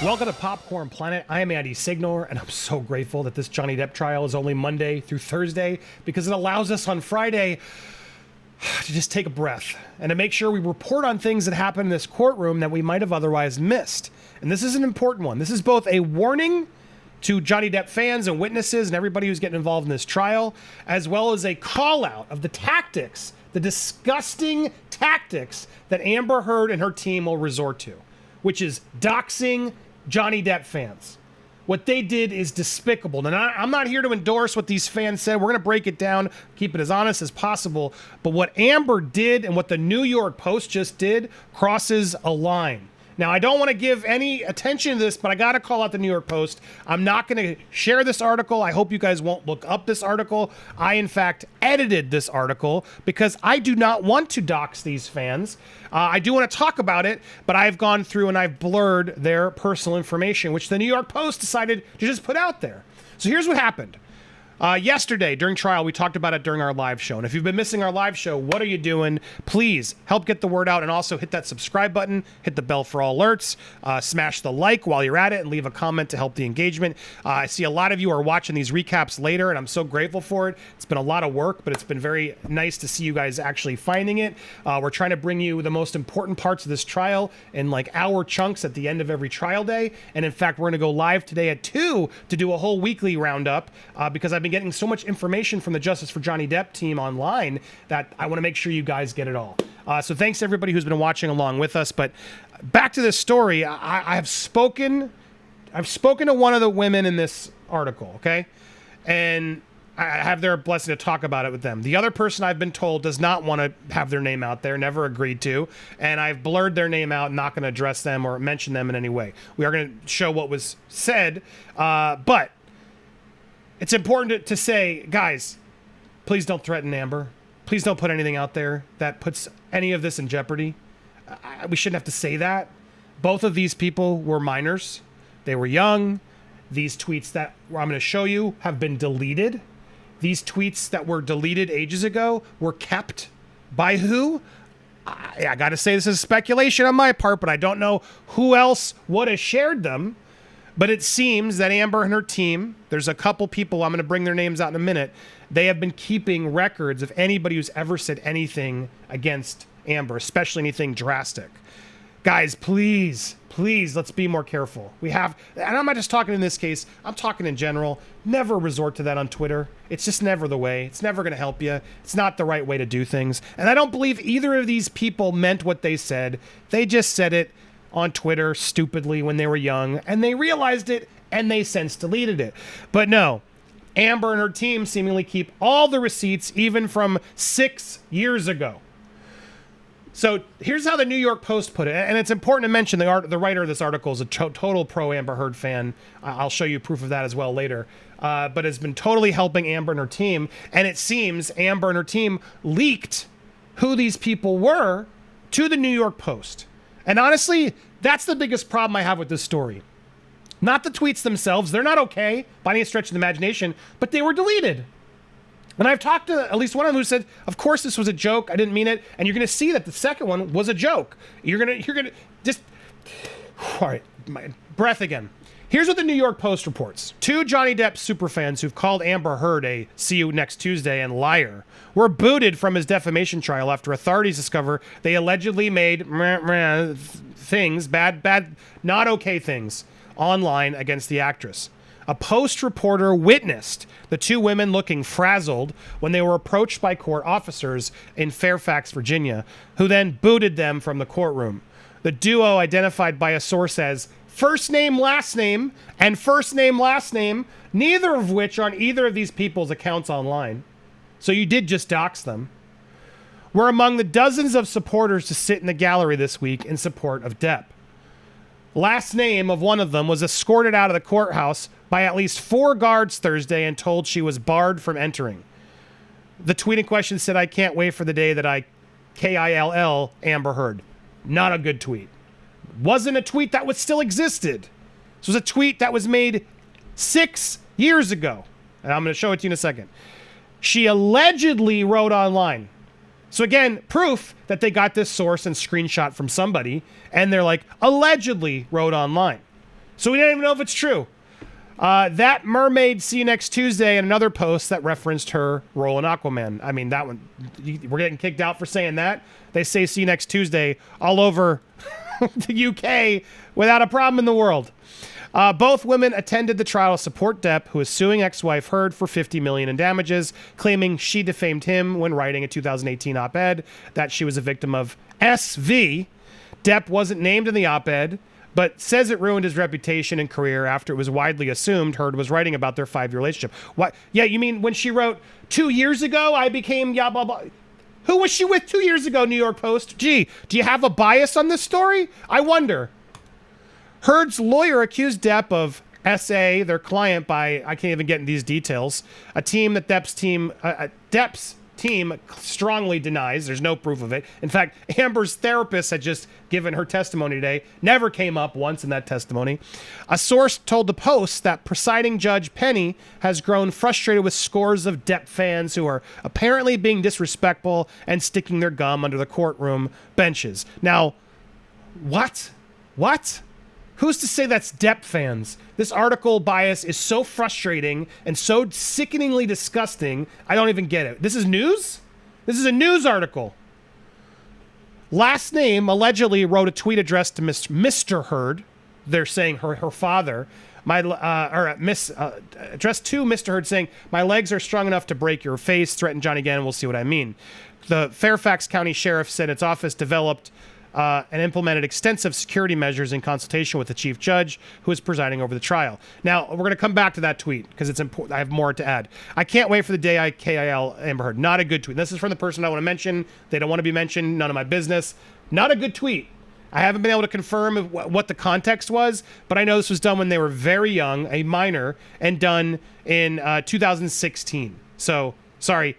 Welcome to Popcorn Planet. I am Andy Signore, and I'm so grateful that this Johnny Depp trial is only Monday through Thursday because it allows us on Friday to just take a breath and to make sure we report on things that happen in this courtroom that we might have otherwise missed. And this is an important one. This is both a warning to Johnny Depp fans and witnesses and everybody who's getting involved in this trial, as well as a call out of the tactics, the disgusting tactics that Amber Heard and her team will resort to, which is doxing Johnny Depp fans. What they did is despicable. And I'm not here to endorse what these fans said. We're going to break it down, keep it as honest as possible. But what Amber did and what the New York Post just did crosses a line. Now, I don't want to give any attention to this, but I got to call out the New York Post. I'm not going to share this article. I hope you guys won't look up this article. I, in fact, edited this article because I do not want to dox these fans. I do want to talk about it, but I've gone through and I've blurred their personal information, which the New York Post decided to just put out there. So here's what happened. Yesterday, during trial, we talked about it during our live show. And if you've been missing our live show, what are you doing? Please help get the word out and also hit that subscribe button, hit the bell for all alerts, smash the like while you're at it, and leave a comment to help the engagement. I see a lot of you are watching these recaps later, and I'm so grateful for it. It's been a lot of work, but it's been very nice to see you guys actually finding it. We're trying to bring you the most important parts of this trial in like hour chunks at the end of every trial day. And in fact, we're going to go live today at 2 to do a whole weekly roundup because I've been getting so much information from the Justice for Johnny Depp team online that I want to make sure you guys get it all. So thanks to everybody who's been watching along with us. But back to this story, I've spoken to one of the women in this article, okay? And I have their blessing to talk about it with them. The other person, I've been told, does not want to have their name out there, never agreed to, and I've blurred their name out, not going to address them or mention them in any way. We are going to show what was said, but it's important to say, guys, please don't threaten Amber. Please don't put anything out there that puts any of this in jeopardy. We shouldn't have to say that. Both of these people were minors. They were young. These tweets that I'm going to show you have been deleted. These tweets that were deleted ages ago were kept by who? I got to say this is speculation on my part, but I don't know who else would have shared them. But it seems that Amber and her team, there's a couple people, I'm going to bring their names out in a minute, they have been keeping records of anybody who's ever said anything against Amber, especially anything drastic. Guys, please, let's be more careful. And I'm not just talking in this case, I'm talking in general. Never resort to that on Twitter. It's just never the way. It's never going to help you. It's not the right way to do things. And I don't believe either of these people meant what they said. They just said it on Twitter stupidly when they were young, and they realized it, and they since deleted it. But no, Amber and her team seemingly keep all the receipts, even from 6 years ago. So here's how the New York Post put it, and it's important to mention the writer of this article is a total pro Amber Heard fan. I'll show you proof of that as well later. But has been totally helping Amber and her team, and it seems Amber and her team leaked who these people were to the New York Post. And honestly, that's the biggest problem I have with this story. Not the tweets themselves. They're not okay by any stretch of the imagination, but they were deleted. And I've talked to at least one of them who said, of course this was a joke. I didn't mean it. And you're going to see that the second one was a joke. You're going to just, all right, my breath again. Here's what the New York Post reports. 2 Johnny Depp superfans who've called Amber Heard a "see you next Tuesday" and liar were booted from his defamation trial after authorities discover they allegedly made things, bad, not okay things, online against the actress. A Post reporter witnessed the 2 women looking frazzled when they were approached by court officers in Fairfax, Virginia, who then booted them from the courtroom. The duo, identified by a source as first name, last name, and first name, last name, neither of which are on either of these people's accounts online. So you did just dox them. Were among the dozens of supporters to sit in the gallery this week in support of Depp. Last name of one of them was escorted out of the courthouse by at least 4 guards Thursday and told she was barred from entering. The tweet in question said, "I can't wait for the day that I KILL Amber Heard." Not a good tweet. Wasn't a tweet that was still existed. This was a tweet that was made 6 years ago. And I'm going to show it to you in a second. She allegedly wrote online. So again, proof that they got this source and screenshot from somebody, and they're like, allegedly wrote online. So we don't even know if it's true. That mermaid, see you next Tuesday, and another post that referenced her role in Aquaman. I mean, that one, we're getting kicked out for saying that. They say see you next Tuesday all over the UK without a problem in the world. Both women attended the trial to support Depp, who is suing ex-wife Heard for $50 million in damages, claiming she defamed him when writing a 2018 op-ed that she was a victim of SV. Depp wasn't named in the op-ed, but says it ruined his reputation and career after it was widely assumed Heard was writing about their 5-year relationship. What? Yeah, you mean when she wrote 2 years ago, I became blah, blah, blah. Who was she with 2 years ago, New York Post? Gee, do you have a bias on this story? I wonder. Heard's lawyer accused Depp of SA, their client, by, I can't even get in these details, a team that Depp's team strongly denies. There's no proof of it. In fact, Amber's therapist had just given her testimony today. Never came up once in that testimony. A source told the Post that presiding Judge Penny has grown frustrated with scores of Depp fans who are apparently being disrespectful and sticking their gum under the courtroom benches. Now, what? What? Who's to say that's Depp fans? This article bias is so frustrating and so sickeningly disgusting, I don't even get it. This is news? This is a news article. Last Name allegedly wrote a tweet addressed to Mr. Heard. They're saying her father. Addressed to Mr. Heard saying, "My legs are strong enough to break your face, threaten Johnny again, we'll see what I mean." The Fairfax County Sheriff said its office developed and implemented extensive security measures in consultation with the chief judge who is presiding over the trial. Now, we're going to come back to that tweet because it's important. I have more to add. I can't wait for the day I KIL Amber Heard. Not a good tweet. This is from the person I want to mention. They don't want to be mentioned. None of my business. Not a good tweet. I haven't been able to confirm what the context was, but I know this was done when they were very young, a minor, and done in 2016. So, sorry.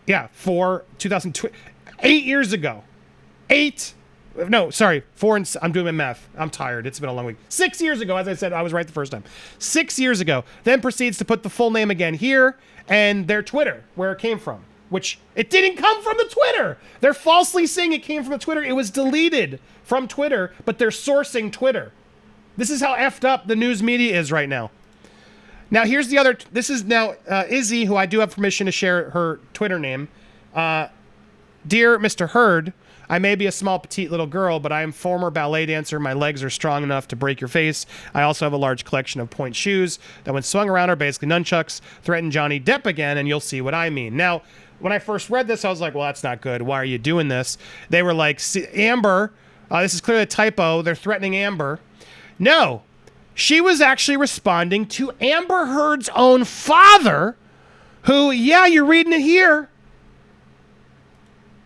Yeah, 8 years ago. 4 and I'm doing my math. I'm tired. It's been a long week. 6 years ago, as I said, I was right the first time. 6 years ago. Then proceeds to put the full name again here and their Twitter, where it came from, which it didn't come from the Twitter. They're falsely saying it came from the Twitter. It was deleted from Twitter, but they're sourcing Twitter. This is how effed up the news media is right now. Now, here's the other. This is now Izzy, who I do have permission to share her Twitter name. Dear Mr. Heard, I may be a small, petite little girl, but I am former ballet dancer. My legs are strong enough to break your face. I also have a large collection of point shoes that when swung around are basically nunchucks. Threaten Johnny Depp again, and you'll see what I mean. Now, when I first read this, I was like, well, that's not good. Why are you doing this? They were like, Amber, this is clearly a typo. They're threatening Amber. No, she was actually responding to Amber Heard's own father, who, yeah, you're reading it here.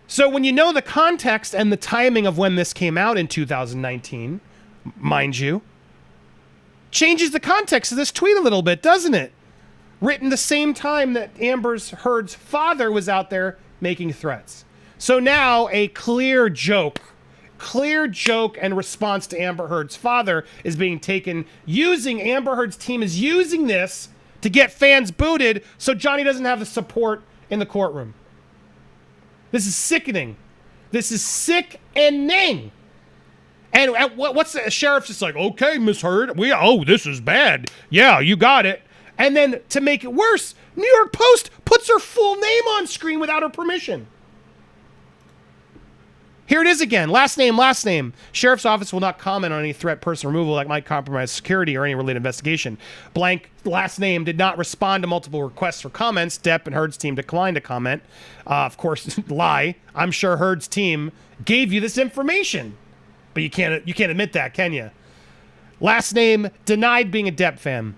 So when you know the context and the timing of when this came out in 2019, mind you, changes the context of this tweet a little bit, doesn't it? Written the same time that Amber Heard's father was out there making threats. So now a clear joke and response to Amber Heard's father is being taken, using Amber Heard's team is using this to get fans booted so Johnny doesn't have the support in the courtroom. This is sickening. This is sickening. And what's the sheriff's just like, okay, Miss Heard, this is bad. Yeah, you got it. And then to make it worse, New York Post puts her full name on screen without her permission. Here it is again. Last name. Sheriff's office will not comment on any threat, person removal that might compromise security or any related investigation. Blank last name did not respond to multiple requests for comments. Depp and Heard's team declined to comment. Of course, lie. I'm sure Heard's team gave you this information, but you can't admit that, can you? Last name denied being a Depp fan.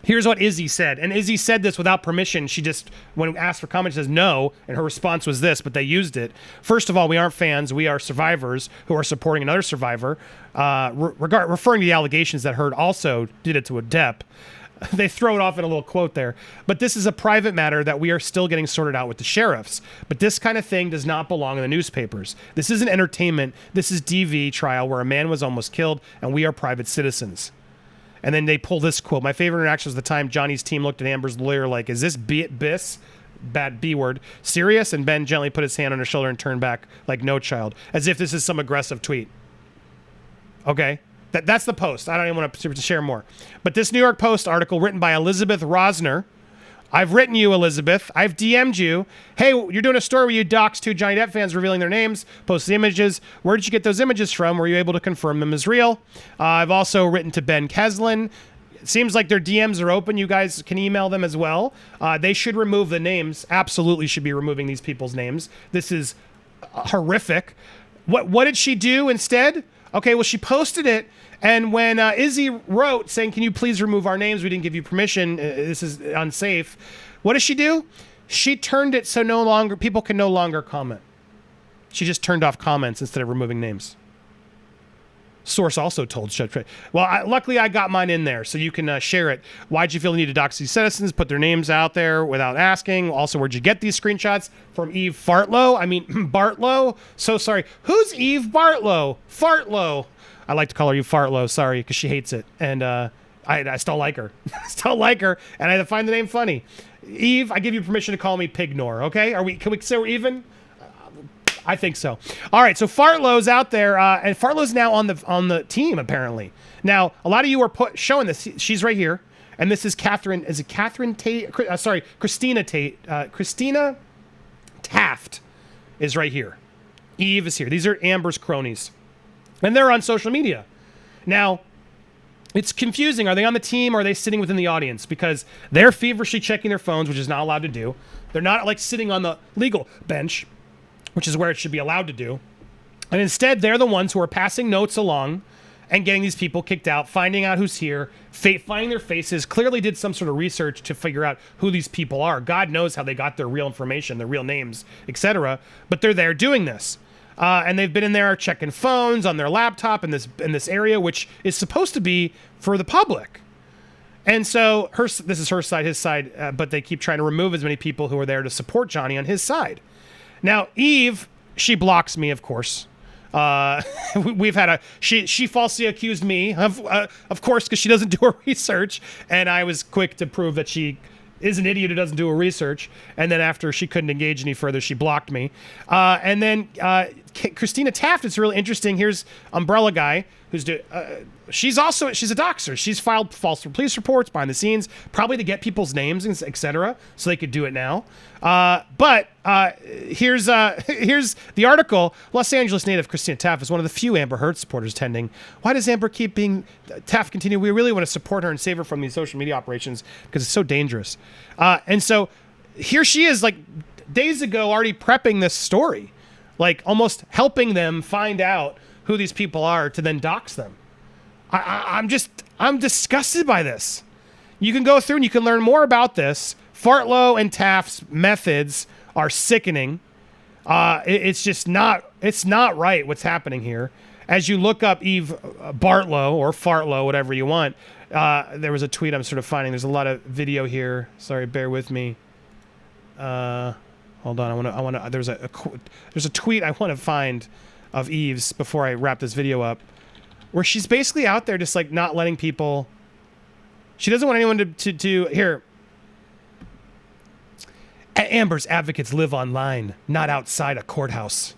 Here's what Izzy said. And Izzy said this without permission. She just, when asked for comment, she says no. And her response was this, but they used it. First of all, we aren't fans. We are survivors who are supporting another survivor. Referring to the allegations that Heard also did it to a Depp. They throw it off in a little quote there. But this is a private matter that we are still getting sorted out with the sheriffs. But this kind of thing does not belong in the newspapers. This isn't entertainment. This is DV trial where a man was almost killed and we are private citizens. And then they pull this quote. My favorite interaction was the time Johnny's team looked at Amber's lawyer like, is this Biss, bad B word, serious? And Ben gently put his hand on her shoulder and turned back like no child, as if this is some aggressive tweet. Okay. That's the post. I don't even want to share more. But this New York Post article written by Elizabeth Rosner. I've written you, Elizabeth. I've DM'd you. Hey, you're doing a story where you dox 2 Johnny Depp fans revealing their names, post the images. Where did you get those images from? Were you able to confirm them as real? I've also written to Ben Keslin. It seems like their DMs are open. You guys can email them as well. They should remove the names. Absolutely should be removing these people's names. This is horrific. What did she do instead? Okay, well, she posted it. And when Izzy wrote saying, can you please remove our names? We didn't give you permission. This is unsafe. What does she do? She turned it so people can no longer comment. She just turned off comments instead of removing names. Source also told Judge. Well, luckily I got mine in there, so you can share it. Why'd you feel the need to dox these citizens, put their names out there without asking? Also, where'd you get these screenshots? From Eve Fartlow? I mean, Bartlow? So sorry. Who's Eve Bartlow? Fartlow. I like to call her Eve Fartlow, sorry, because she hates it. And I still like her. I still like her, and I find the name funny. Eve, I give you permission to call me Pignor, okay? Can we say we're even? I think so. All right, so Fartlow's out there, and Fartlow's now on the team apparently. Now, a lot of you are showing this. She's right here, and this is Catherine. Is it Catherine Tate? Christina Tate. Christina Taft is right here. Eve is here. These are Amber's cronies, and they're on social media. Now, it's confusing. Are they on the team or are they sitting within the audience? Because they're feverishly checking their phones, which is not allowed to do. They're not like sitting on the legal bench, which is where it should be allowed to do. And instead, they're the ones who are passing notes along and getting these people kicked out, finding out who's here, finding their faces, clearly did some sort of research to figure out who these people are. God knows how they got their real information, their real names, etc. But they're there doing this. And they've been in there checking phones on their laptop in this area, which is supposed to be for the public. And so this is her side, his side, but they keep trying to remove as many people who are there to support Johnny on his side. Now, Eve, she blocks me, of course. We've had she falsely accused me, of course, because she doesn't do her research, and I was quick to prove that she is an idiot who doesn't do her research. And then after she couldn't engage any further, she blocked me. And then Christina Taft, it's really interesting. Here's Umbrella Guy, who's she's a doxer. She's filed false police reports behind the scenes, probably to get people's names, etc., so they could do it now. But here's the article. Los Angeles native Christina Taft is one of the few Amber Heard supporters attending. Why does Amber keep being Taft continue? We really want to support her and save her from these social media operations because it's so dangerous. And so here she is, like days ago, already prepping this story, like almost helping them find out who these people are to then dox them. I'm disgusted by this. You can go through and you can learn more about this. Fartlow and Taft's methods are sickening. It's not right what's happening here. As you look up Eve Bartlow or Fartlow, whatever you want, there was a tweet I'm sort of finding. There's a lot of video here. Sorry, bear with me. Hold on. There's a tweet I want to find of Eve's before I wrap this video up, where she's basically out there just like not letting people. She doesn't want anyone to here. Amber's advocates live online, not outside a courthouse.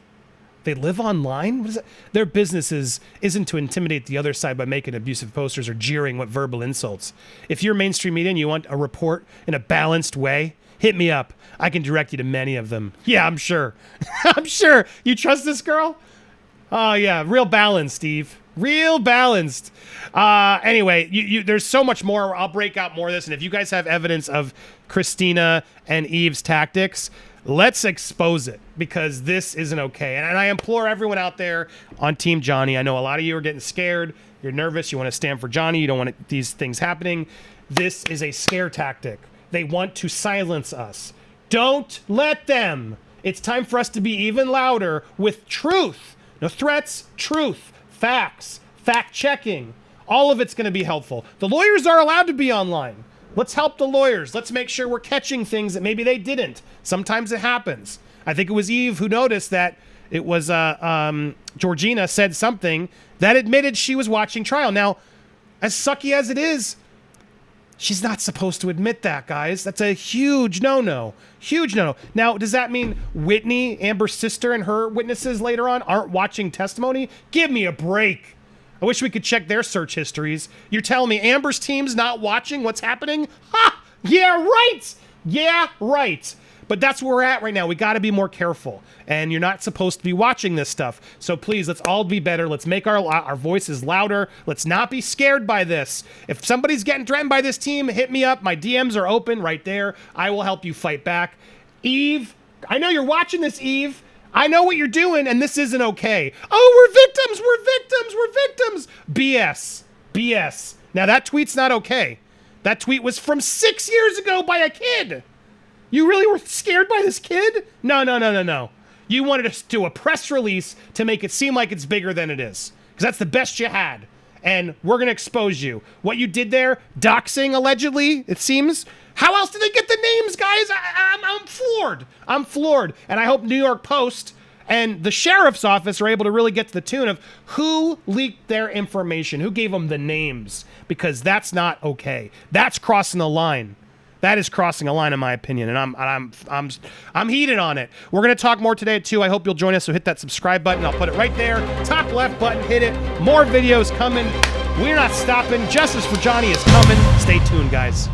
They live online? What is that? Their business isn't to intimidate the other side by making abusive posters or jeering with verbal insults. If you're mainstream media and you want a report in a balanced way, hit me up. I can direct you to many of them. Yeah, I'm sure. I'm sure. You trust this girl? Oh, yeah. Real balanced, Steve. Real balanced. Anyway, there's so much more. I'll break out more of this. And if you guys have evidence of Christina and Eve's tactics, let's expose it, because this isn't okay. And I implore everyone out there on Team Johnny. I know a lot of you are getting scared. You're nervous. You want to stand for Johnny. You don't want these things happening. This is a scare tactic. They want to silence us. Don't let them. It's time for us to be even louder with truth. No threats, truth, facts, fact-checking. All of it's going to be helpful. The lawyers are allowed to be online. Let's help the lawyers. Let's make sure we're catching things that maybe they didn't. Sometimes it happens. I think it was Eve who noticed that it was Georgina said something that admitted she was watching trial. Now, as sucky as it is, she's not supposed to admit that, guys. That's a huge no-no. Huge no-no. Now, does that mean Whitney, Amber's sister, and her witnesses later on aren't watching testimony? Give me a break. I wish we could check their search histories. You're telling me Amber's team's not watching what's happening? Ha! Yeah, right! Yeah, right. But that's where we're at right now. We got to be more careful. And you're not supposed to be watching this stuff. So please, let's all be better. Let's make our voices louder. Let's not be scared by this. If somebody's getting threatened by this team, hit me up. My DMs are open right there. I will help you fight back. Eve, I know you're watching this, Eve. I know what you're doing, and this isn't okay. Oh, we're victims. We're victims. We're victims. BS. BS. Now, that tweet's not okay. That tweet was from 6 years ago by a kid. You really were scared by this kid? No, no, no, no, no. You wanted to do a press release to make it seem like it's bigger than it is. Because that's the best you had. And we're going to expose you. What you did there, doxing allegedly, it seems. How else did they get the names, guys? I'm floored. I'm floored. And I hope New York Post and the sheriff's office are able to really get to the tune of who leaked their information, who gave them the names. Because that's not okay. That's crossing the line. That is crossing a line, in my opinion, and I'm heated on it. We're gonna talk more today too. I hope you'll join us. So hit that subscribe button. I'll put it right there, top left button. Hit it. More videos coming. We're not stopping. Justice for Johnny is coming. Stay tuned, guys.